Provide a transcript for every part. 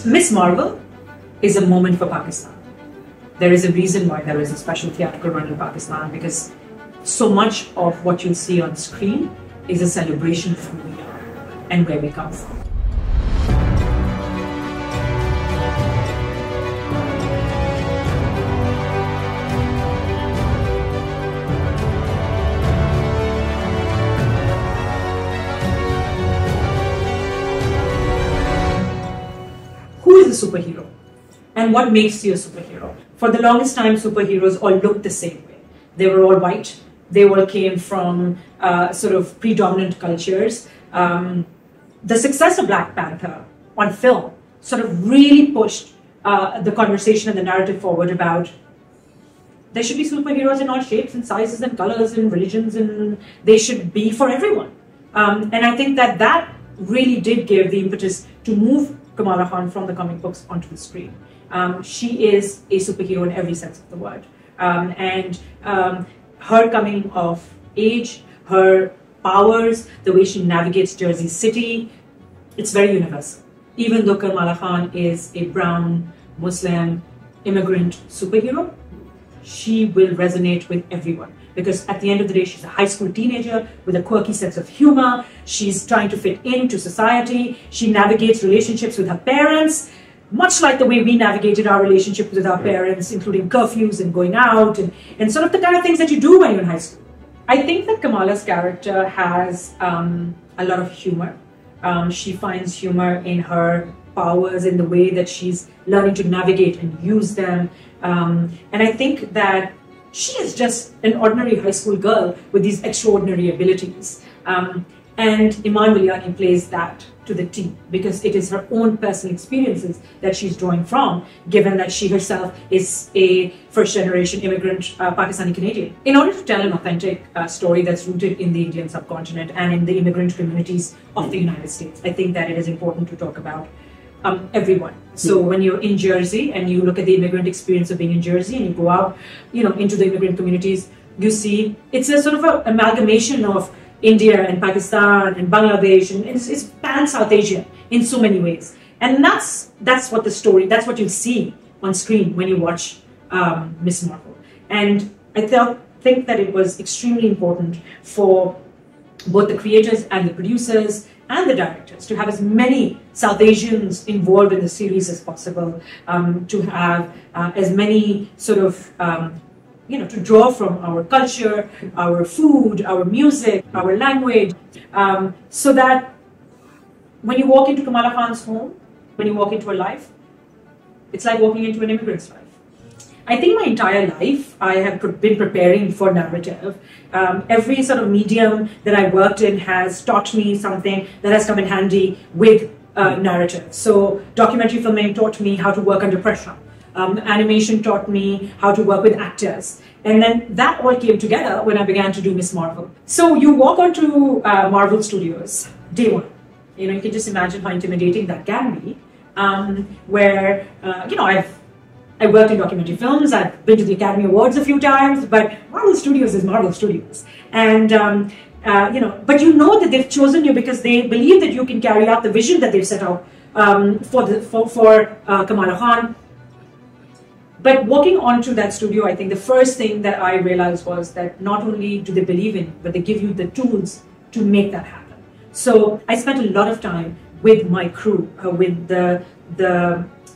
Miss Marvel is a moment for Pakistan. There is a reason why there is a special theatrical run in Pakistan, because so much of what you'll see on screen is a celebration of who we are and where we come from. Who is a superhero? And what makes you a superhero? For the longest time, superheroes all looked the same way. They were all white. They all came from sort of predominant cultures. The success of Black Panther on film sort of really pushed the conversation and the narrative forward about there should be superheroes in all shapes and sizes and colors and religions, and they should be for everyone. And I think that that really did give the impetus to move Kamala Khan from the comic books onto the screen. She is a superhero in every sense of the word. Her coming of age, her powers, the way she navigates Jersey City, it's very universal. Even though Kamala Khan is a brown, Muslim, immigrant superhero, she will resonate with everyone. Because at the end of the day, she's a high school teenager with a quirky sense of humor. She's trying to fit into society. She navigates relationships with her parents, much like the way we navigated our relationship with our parents, including curfews and going out and sort of the kind of things that you do when you're in high school. I think that Kamala's character has a lot of humor. She finds humor in her powers, in the way that she's learning to navigate and use them. And I think that she is just an ordinary high school girl with these extraordinary abilities. And Iman Valiani plays that to the T, because it is her own personal experiences that she's drawing from, given that she herself is a first-generation immigrant Pakistani Canadian. In order to tell an authentic story that's rooted in the Indian subcontinent and in the immigrant communities of the United States, I think that it is important to talk about everyone. So when you're in Jersey and you look at the immigrant experience of being in Jersey and you go out, into the immigrant communities, you see it's a sort of an amalgamation of India and Pakistan and Bangladesh, and it's pan-South Asia in so many ways. And that's what the story, that's what you'll see on screen when you watch Miss Marvel. And I think that it was extremely important for both the creators and the producers and the directors to have as many South Asians involved in the series as possible, to have as many sort of to draw from our culture, our food, our music, our language, so that when you walk into Kamala Khan's home, when you walk into her life, it's like walking into an immigrant's life. I think my entire life I have been preparing for narrative. Every sort of medium that I worked in has taught me something that has come in handy with narrative. So documentary filming taught me how to work under pressure. Animation taught me how to work with actors. And then that all came together when I began to do Miss Marvel. So you walk onto Marvel Studios, day one. You can just imagine how intimidating that can be. Where, I worked in documentary films, I've been to the Academy Awards a few times, but Marvel Studios is Marvel Studios. And, but you know that they've chosen you because they believe that you can carry out the vision that they've set out for Kamala Khan. But walking onto that studio, I think the first thing that I realized was that not only do they believe in, but they give you the tools to make that happen. So I spent a lot of time with my crew, with the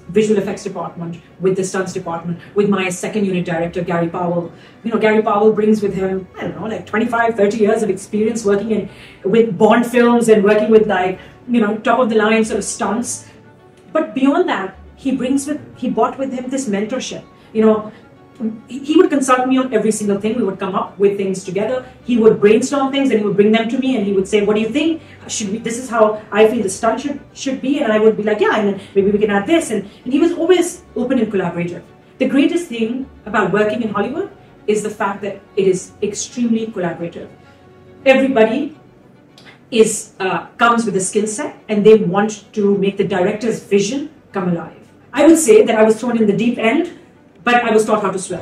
visual effects department, with the stunts department, with my second unit director, Gary Powell. Gary Powell brings with him, like 25, 30 years of experience working with Bond films and working with top of the line sort of stunts. But beyond that, he brought with him this mentorship. He would consult me on every single thing. We would come up with things together. He would brainstorm things and he would bring them to me and he would say, what do you think? This is how I feel the stunt should be. And I would be like, yeah, and then maybe we can add this. And he was always open and collaborative. The greatest thing about working in Hollywood is the fact that it is extremely collaborative. Everybody comes with a skill set and they want to make the director's vision come alive. I would say that I was thrown in the deep end, but I was taught how to swim.